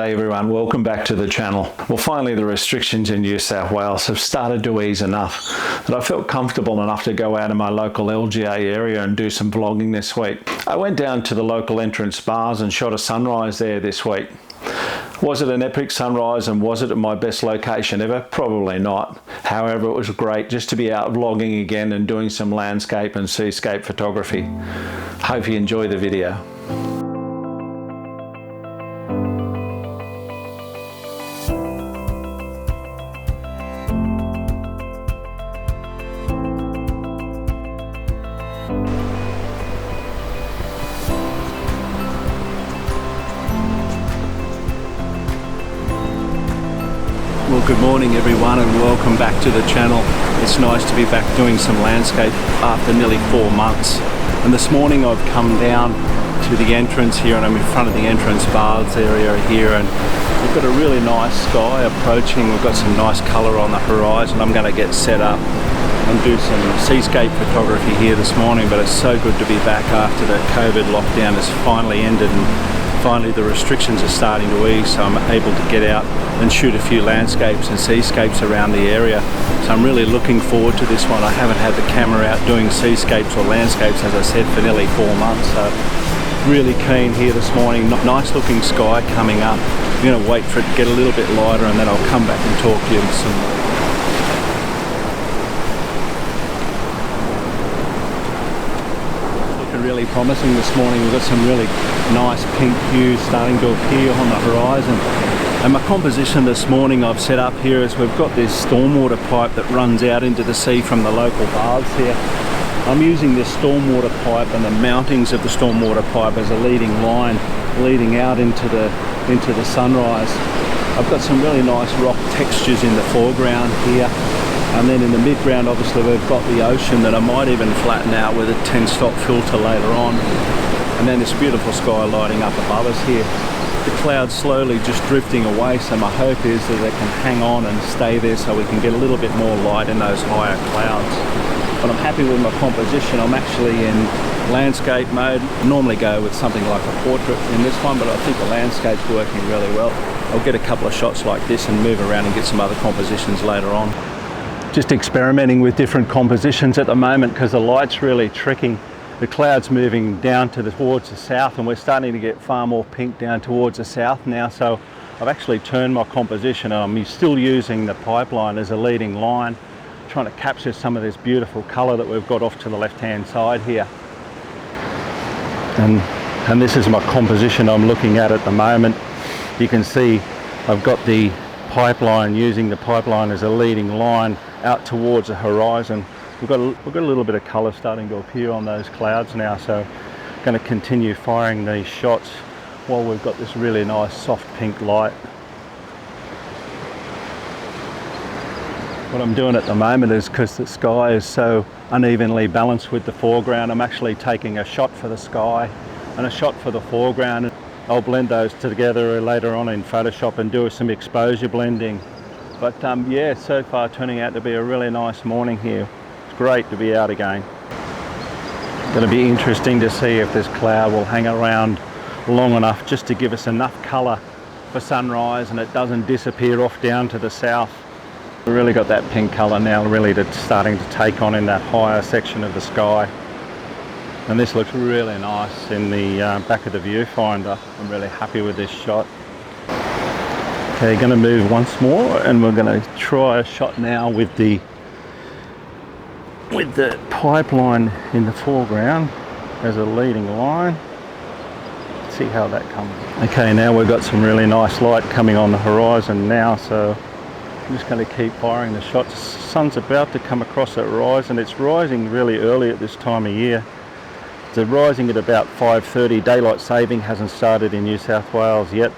G'day everyone, welcome back to the channel. Well, finally the restrictions in New South Wales have started to ease enough that I felt comfortable enough to go out in my local LGA area and do some vlogging this week. I went down to the local entrance bars and shot a sunrise there this week. Was it an epic sunrise and was it at my best location ever? Probably not. However, it was great just to be out vlogging again and doing some landscape and seascape photography. Hope you enjoy the video. Well, good morning everyone and welcome back to the channel. It's nice to be back doing some landscape after nearly 4 months. And this morning I've come down to the entrance here and I'm in front of the entrance bars area here, and we've got a really nice sky approaching. We've got some nice colour on the horizon. I'm going to get set up and do some seascape photography here this morning, but it's so good to be back after the COVID lockdown has finally ended and finally the restrictions are starting to ease, so I'm able to get out and shoot a few landscapes and seascapes around the area. So I'm really looking forward to this one. I haven't had the camera out doing seascapes or landscapes, as I said, for nearly 4 months, so really keen here this morning. Nice looking sky coming up. I'm going to wait for it to get a little bit lighter and then I'll come back and talk to you some more. Really promising this morning. We've got some really nice pink hues starting to appear on the horizon, and my composition this morning I've set up here is we've got this stormwater pipe that runs out into the sea from the local baths here. I'm using this stormwater pipe and the mountings of the stormwater pipe as a leading line leading out into the sunrise. I've got some really nice rock textures in the foreground here. And then in the midground, obviously, we've got the ocean that I might even flatten out with a 10-stop filter later on. And then this beautiful sky lighting up above us here. The clouds slowly just drifting away, so my hope is that they can hang on and stay there so we can get a little bit more light in those higher clouds. But I'm happy with my composition. I'm actually in landscape mode. I normally go with something like a portrait in this one, but I think the landscape's working really well. I'll get a couple of shots like this and move around and get some other compositions later on. Just experimenting with different compositions at the moment because the light's really tricky. The cloud's moving down towards the south and we're starting to get far more pink down towards the south now, so I've actually turned my composition and I'm still using the pipeline as a leading line, trying to capture some of this beautiful colour that we've got off to the left hand side here. And this is my composition I'm looking at the moment. You can see I've got the pipeline, using the pipeline as a leading line out towards the horizon. We've got a little bit of colour starting to appear on those clouds now, so I'm going to continue firing these shots while we've got this really nice soft pink light. What I'm doing at the moment is, because the sky is so unevenly balanced with the foreground, I'm actually taking a shot for the sky and a shot for the foreground. I'll blend those together later on in Photoshop and do some exposure blending. But yeah, so far turning out to be a really nice morning here. It's great to be out again. It's going to be interesting to see if this cloud will hang around long enough just to give us enough colour for sunrise and it doesn't disappear off down to the south. We've really got that pink colour now really starting to take on in that higher section of the sky. And this looks really nice in the back of the viewfinder. I'm really happy with this shot. Okay, going to move once more and we're going to try a shot now with the pipeline in the foreground as a leading line. Let's see how that comes. Okay, now we've got some really nice light coming on the horizon now, so I'm just going to keep firing the shots. The sun's about to come across the horizon. It's rising really early at this time of year. It's rising at about 5:30. Daylight saving hasn't started in New South Wales yet.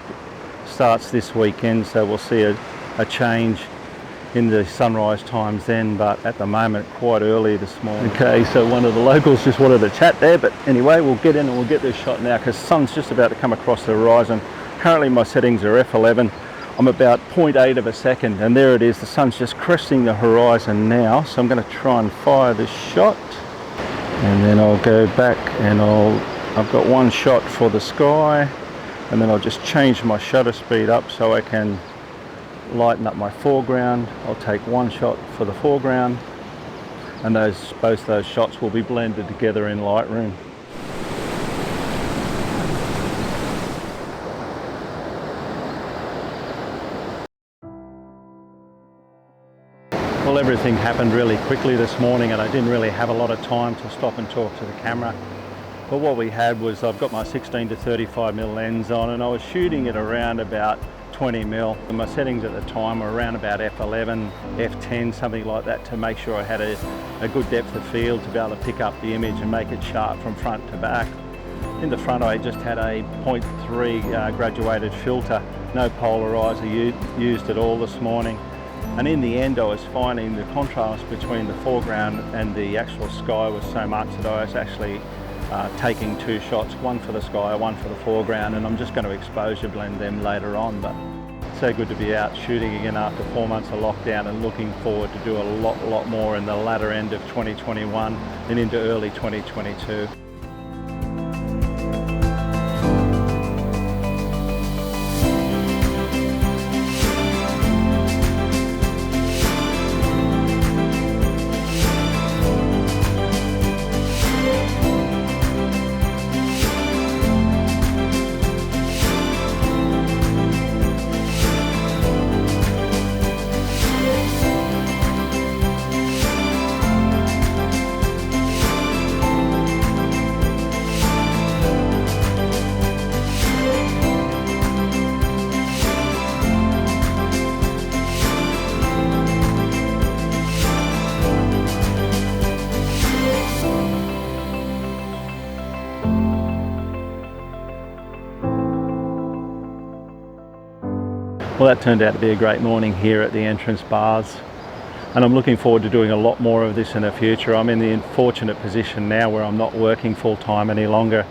Starts this weekend, so we'll see a change in the sunrise times then, but at the moment quite early this morning. Okay, so one of the locals just wanted to chat there, but anyway, we'll get in and we'll get this shot now because the sun's just about to come across the horizon. Currently my settings are f11. I'm about 0.8 of a second and there it is. The sun's just cresting the horizon now, so I'm going to try and fire this shot. And then I'll go back and I've got one shot for the sky And then I'll just change my shutter speed up so I can lighten up my foreground. I'll take one shot for the foreground, and both those shots will be blended together in Lightroom. Well, everything happened really quickly this morning and I didn't really have a lot of time to stop and talk to the camera. But what we had was, I've got my 16 to 35mm lens on and I was shooting it around about 20mm. And my settings at the time were around about f11, f10, something like that, to make sure I had a good depth of field to be able to pick up the image and make it sharp from front to back. In the front I just had a 0.3 graduated filter, no polarizer used at all this morning. And in the end I was finding the contrast between the foreground and the actual sky was so much that I was actually taking two shots, one for the sky, one for the foreground, and I'm just going to exposure blend them later on. But so good to be out shooting again after 4 months of lockdown, and looking forward to do a lot more in the latter end of 2021 and into early 2022. Well, that turned out to be a great morning here at the entrance bars, and I'm looking forward to doing a lot more of this in the future. I'm in the unfortunate position now where I'm not working full-time any longer.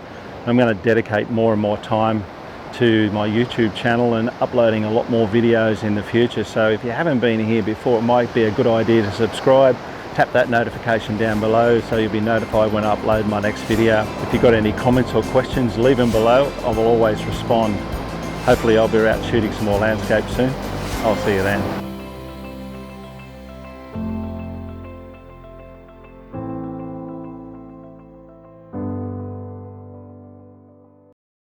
I'm going to dedicate more and more time to my YouTube channel and uploading a lot more videos in the future. So if you haven't been here before, it might be a good idea to subscribe. Tap that notification down below so you'll be notified when I upload my next video. If you've got any comments or questions, leave them below. I will always respond. Hopefully I'll be out shooting some more landscapes soon. I'll see you then.